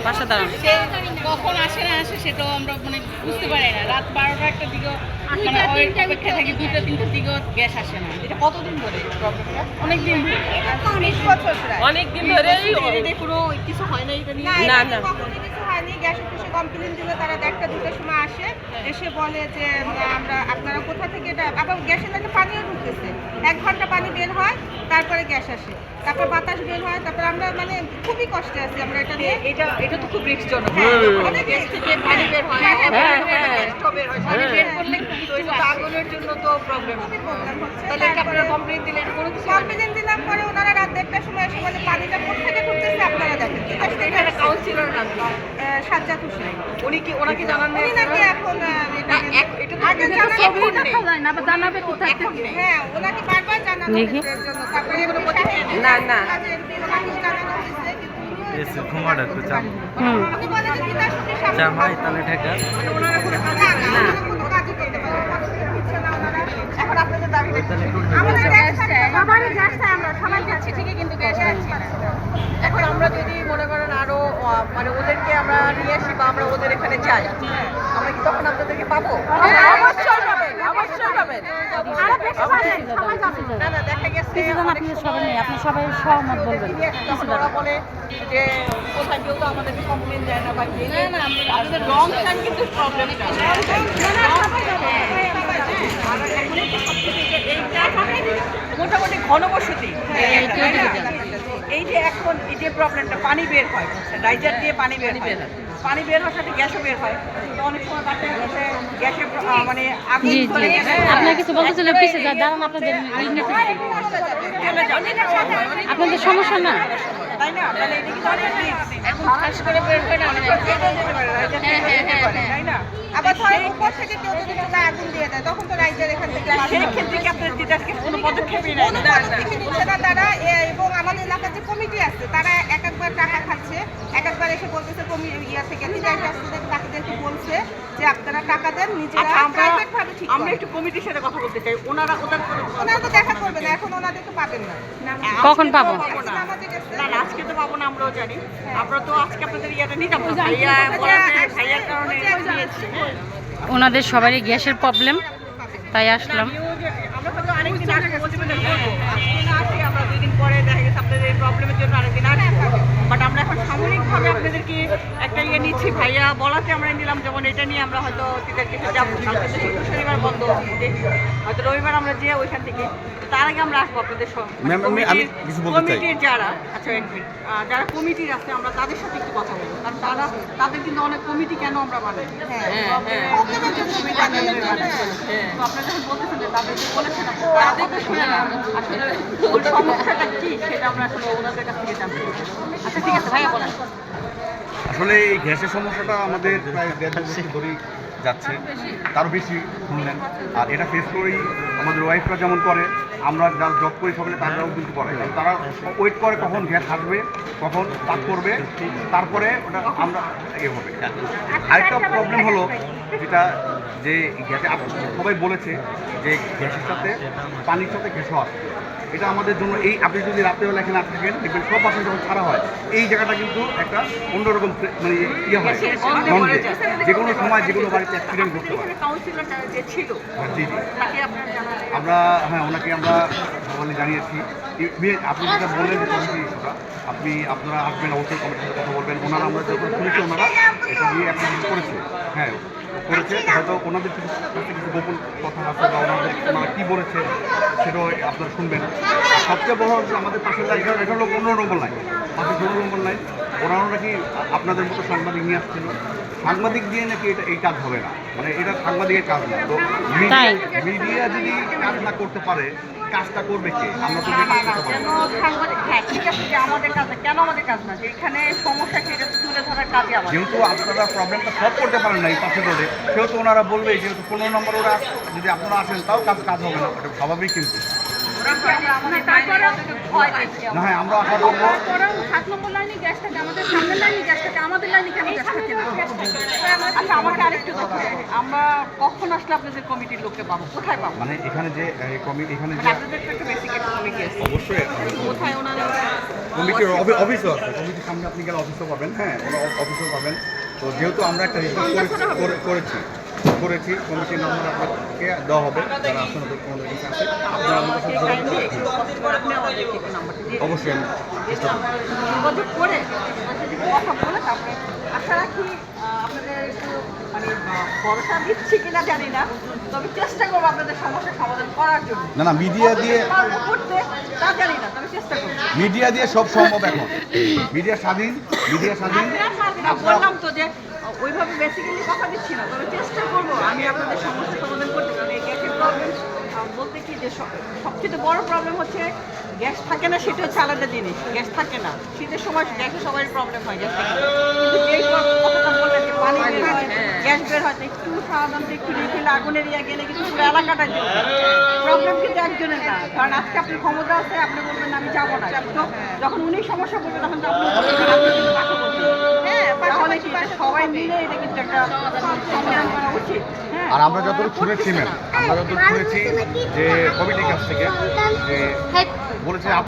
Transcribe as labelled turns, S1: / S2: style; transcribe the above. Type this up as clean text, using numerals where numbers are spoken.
S1: পাশে দাঁড়ান।
S2: সে কখন আসে না আসে সেটাও আমরা মানে বুঝতে পারি না। রাত 12টা একটা দিকেও মানে অপেক্ষা থাকি, 2টা 3টার দিকেও গ্যাস আসে না।
S3: এটা কতদিন ধরে প্রবলেমটা?
S2: অনেকদিন ধরে,
S4: 20 বছর প্রায়।
S1: অনেকদিন ধরেই
S3: এটা কোনো কিছু হয় না এটা নিয়ে?
S4: না
S1: না।
S4: কখনো কিছু হয়নি। গ্যাস অফিসে কমপ্লেন দিলে তারা 1টা 2টার সময় আসে, এসে বলে যে আমরা আপনারা কোথা থেকে এটা, আবার গ্যাসের লাগে পানিও ঢুকতেছে, 1 ঘন্টা পানি বের হয় তারপরে গ্যাস আসে, তারপর বাতাস বের হয়, তারপর আমরা মানে খুবই কষ্টে আছি আমরা এটা নিয়ে।
S3: এটা তো খুব রিস্কজনক।
S4: অনেক
S3: গ্যাস থেকে পানি বের হয়, গ্যাসটাও বের হয়, পানি বের করলে তো এটা তো আগুনের জন্য তো প্রবলেম।
S4: খুবই প্রবলেম হচ্ছে।
S3: তাহলে এটা আপনারা কমপ্লেইন দিলে এটা কোনো কিছু
S4: কমপ্লেন দিলাম, পরে ওনারা রাত 1টার সময় এসে বলে পানিটা কোথা থেকে ঢুকতেছে আপনারা দেখেন।
S3: এখানে কাউন্সিলর নাম
S4: সাজ্জাদ হোসেন,
S3: উনি কি ওনাকে জানান না?
S4: উনি নাকি এখন
S3: এটা
S4: আগে
S3: তো
S4: জানানো
S3: এখন নেই।
S2: জানাবে কোথায়
S3: এখন নেই।
S4: হ্যাঁ ওনাকে বারবার জানানো
S1: দেখি।
S4: হয়েছে এর জন্য। তারপরে কোনো
S1: না।
S4: ওনাকেও জানানো হয়েছে কিন্তু
S5: এসে ঘুমাটা একটু চাম
S4: উনি বলে যে তিতাস নদীর সামনে
S5: চামাই তাহলে ঠেকা
S4: ওনারা কোনো কাজ না, ওনারা কোনো কাজই করতে পারে না। দিচ্ছে না ওনারা।
S3: এখন আপনাদের দাবিটা কি?
S5: তাহলে একটু
S4: আমাদের গ্যাস চাই, সবারই গ্যাস চাই, আমরা সবাই যাচ্ছি ঠিকই কিন্তু গ্যাস পাচ্ছি না।
S3: এখন আমরা যদি মনে করেন আরো মানে ওদেরকে আমরা নিয়ে আসি বা আমরা ওদের এখানে যাই, আমরা কি তখন আপনাদেরকে পাবো?
S4: অবশ্যই পাবেন, অবশ্যই পাবেন। আরো বেশি পাবেন, সবাই যাবেন।
S3: না না, দেখা গেছে
S1: আপনি সবাই নেই, আপনি সবাই সহমত বলবেন।
S3: তখন ওরা বলে যে কোথায় কেউ তো আমাদেরকে কমপ্লেন দেয় না বা কি। আমাদের লং টাইম কিন্তু প্রবলেমটা মোটামুটি ঘনবসতি। এই যে এখন এই যে প্রবলেমটা পানি বের হয়, রাইজার দিয়ে পানি বের হয়, পানি বের হওয়ার সাথে গ্যাসও বের হয়। তো অনেক সময় বাচ্চা গ্যাসে মানে আগুন
S1: জি
S3: ধরে গেছে।
S1: আপনার কিছু বলতেছিলেন, পিছিয়ে যা দাঁড়ান, আপনাদের আপনাদের সমস্যা না।
S3: তাই না? তাহলে এটা কিন্তু অনেক risk।
S2: এখন খাস করে বের হয় না,
S3: অনেক সময় পেটেও যেতে পারে, রাইজার থেকে যেতে পারে, তাই না?
S4: আবার ধরেন উপর থেকে কেউ যদি চুলায় আগুন দিয়ে দেয় তখন তো রাইজার এখান থেকে
S3: সেই ক্ষেত্রে কি আপনার তিতাসকে কোনো পদক্ষেপই নেয়
S4: কোনো
S3: না?
S4: পদক্ষেপ নিচ্ছে না তারা। এবং আমাদের এলাকার যে কমিটি আছে তারা এক একবার টাকা খাচ্ছে, এক একবার এসে বলতেছে ইয়া থেকে তিতাস আসছে, তাদেরকে বলছে যে আপনারা টাকা দেন, নিজেরা
S3: আচ্ছা,
S4: প্রাইভেট ভাবে ঠিক
S3: আমরা
S4: করেন।
S3: একটু কমিটির সাথে কথা বলতে চাই। ওনারা
S4: ওনারা তো দেখা করবে না, এখন ওনাদেরকে পাবেন না।
S1: কখন পাবো?
S4: নামাজে গেছে।
S3: না না, আজকে তো পাবো না, আমরাও জানি। আমরা তো আজকে আপনাদের ইয়েটা নিতাম না, ভাইয়া বলাতে ভাইয়ার কারণে নিয়েছি।
S1: ওনাদের সবারই গ্যাসের প্রবলেম, তাই আসলাম।
S3: আমরা হয়তো আরেকদিন আগে প্রতিবেদন করবো। আজকে না আসি, আমরা 2 দিন পরে দেখা গেছে আপনাদের এই প্রবলেমের জন্য আরেকদিন আসবো। বাট আমরা এখন সাময়িকভাবে আপনাদেরকে একটা ইয়ে নিচ্ছি, ভাইয়া বলাতে আমরা নিলাম। যেমন এটা নিয়ে আমরা হয়তো তিতাস কিছু যাবো, কালকে তো শুক্র শনিবার বন্ধ, হয়তো রবিবার আমরা যে ওইখান থেকে। তার আগে আমরা আসবো আপনাদের
S5: ম্যাম, আমি কিছু বলতে চাই।
S3: কমিটির যারা আচ্ছা এক মিনিট, যারা কমিটির আছে আমরা তাদের সাথে একটু কথা বলবো, কারণ তাদের কিন্তু অনেক কমিটি কেন আমরা বানাই।
S4: প্রবলেমের জন্য
S3: কমিটি আপনাদের বানাই। তো আপনারা যখন বলতেছেন যে তাদেরকে বলেছেন, তাদেরকে শুনে না আসলে ওর সমস্যাটা কি সেটা আমরা আসলে ওনাদের কাছ থেকে জানতে চাই। আচ্ছা ঠিক আছে ভাইয়া বলেন।
S5: আসলে এই গ্যাসের সমস্যাটা আমাদের প্রায় 1.5 বছর ধরেই যাচ্ছে, তারও বেশি শুনলেন। আর এটা ফেস করেই আমাদের ওয়াইফরা যেমন করে, আমরা যারা জব করি সকলে তারাও কিন্তু করে। কারণ তারা ওয়েট করে কখন গ্যাস আসবে, কখন কাজ করবে, তারপরে ওটা আমরা এ হবে। আরেকটা প্রবলেম হলো যেটা যে গ্যাসে সবাই বলেছে যে গ্যাসের সাথে পানির সাথে গ্যাসও আসে। এটা আমাদের জন্য এই আপনি যদি রাত্রেবেলা এখানে না থাকেন দেখবেন সব বাসন যখন ছাড়া হয় এই জায়গাটা কিন্তু একটা অন্যরকম মানে ইয়ে হয়, গন্ধে যে কোনো সময় যে কোনো বাড়িতে অ্যাক্সিডেন্ট করতে পারে।
S3: কাউন্সিলর যে ছিল
S5: জি জি,
S3: তাকে আপনারা জানালেন?
S5: আমরা হ্যাঁ ওনাকে আমরা সকালে জানিয়েছি। আপনি যেটা বললেন যে কমিটি ইস্যুটা, আপনারা আসবেন অবশ্যই কমিটির সাথে কথা বলবেন। ওনারা আমরা যখন শুনেছি ওনারা এটা নিয়ে অ্যাপ্লিকেশন করেছে, হ্যাঁ করেছে। হয়তো ওনাদের কিছু গোপন কথা আছে বা ওনারা কী বলেছে সেটাও আপনারা শুনবেন। সবচেয়ে বড় হচ্ছে আমাদের পাশের লাইন, এটা হলো 15 নম্বর লাইন, পাশে 16 নম্বর লাইন। ওনারা নাকি আপনাদের মতো সাংবাদিক নিয়ে আসছিল, সাংবাদিক দিয়ে নাকি এই কাজ হবে না, মানে এটা সাংবাদিকের কাজ না। তো মিডিয়া যদি কাজ না করতে পারে কাজটা করবে কে? আমরা তো
S3: কেন সাংবাদিক? হ্যাঁ ঠিক আছে, যে আমাদের কাজ না, কেন আমাদের কাজ না? যেখানে সমস্যা সেটা তো তুলে ধরার কাজই আমাদের।
S5: যেহেতু আপনারা প্রবলেমটা সলভ করতে পারেন না এই পাশে রোডে, সেহেতু ওনারা বলবে যেহেতু 15 নম্বর ওরা যদি আপনারা আসেন তাও কাজ হবে না, ওটা স্বাভাবিক। কিন্তু না হ্যাঁ আমরা আশা করবো
S4: 7 নম্বর লাইনে গ্যাস থাকে, আমাদের সামনের লাইনে গ্যাস থাকে, আমাদের লাইনে কেন গ্যাস থাকে না?
S3: আচ্ছা আমাকে আরেকটু দেখুন, আমরা কখন আসলে আপনাদের কমিটির লোককে পাবো, কোথায় পাবো?
S5: মানে এখানে যে এখানে
S3: মানে
S5: যে
S3: আপনাদের তো একটা বেসিক একটা কমিটি আছে,
S5: অবশ্যই
S3: কোথায় ওনারা
S5: কমিটির অফিসও আছে, কমিটির সামনে আপনি গেলে অফিসও পাবেন, হ্যাঁ অফিসও পাবেন। তো যেহেতু আমরা একটা রিকোয়েস্ট করেছি কমিটির নাম্বার আপনাকে দেওয়া হবে, যারা আসলে আমাদের কাছে আছে আপনারা আমাদের সাথে অবশ্যই আমি চেষ্টা করব।
S3: যোগাযোগ করে ওনার সাথে কথা বলে তারপরে আশা রাখি আপনাদের একটু মানে ভরসা দিচ্ছি কিনা জানি না, তবে চেষ্টা করবো আপনাদের সমস্যার সমাধান করার জন্য।
S5: না মিডিয়া দিয়ে
S3: পারবো করতে তা জানি না, তবে চেষ্টা করবো।
S5: মিডিয়া দিয়ে সব সম্ভব এখন, মিডিয়া স্বাধীন।
S3: বললাম তো যে ওইভাবে বেসিক্যালি কথা দিচ্ছি না, তবে চেষ্টা করবো আমি আপনাদের সমস্যার সমাধান করতে। কারণ এই গ্যাসের প্রবলেম বলতে কি যে সবচেয়ে বড় প্রবলেম হচ্ছে গ্যাস থাকে না, সেটা হচ্ছে আলাদা জিনিস। গ্যাস থাকে না, শীতের সময় গ্যাসের সবারই প্রবলেম হয়, গ্যাস থাকে না। কিন্তু যেই কথাটা বললেন যে পানি বের হয়, গ্যাস বের হয়, তো একটু সাধারণত একটু রিফিল আগুনের ইয়া গেলে কিন্তু পুরো এলাকাটা প্রবলেম কিন্তু একজনের না। কারণ আজকে আপনার ক্ষমতা আছে, আপনি বলবেন আমি যাবো না, কিন্তু যখন উনি সমস্যা করবে তখন তো আপনি কিন্তু পাশে বলবেন। হ্যাঁ, তাহলে কি এটা সবাই মিলে এটা কিন্তু একটা সমাধান করা উচিত। হ্যাঁ,
S5: আর আমরা যতটুকু শুনেছি ম্যাম, আমরা যতটুকু শুনেছি যে কমিটির কাছ থেকে যে বলেছে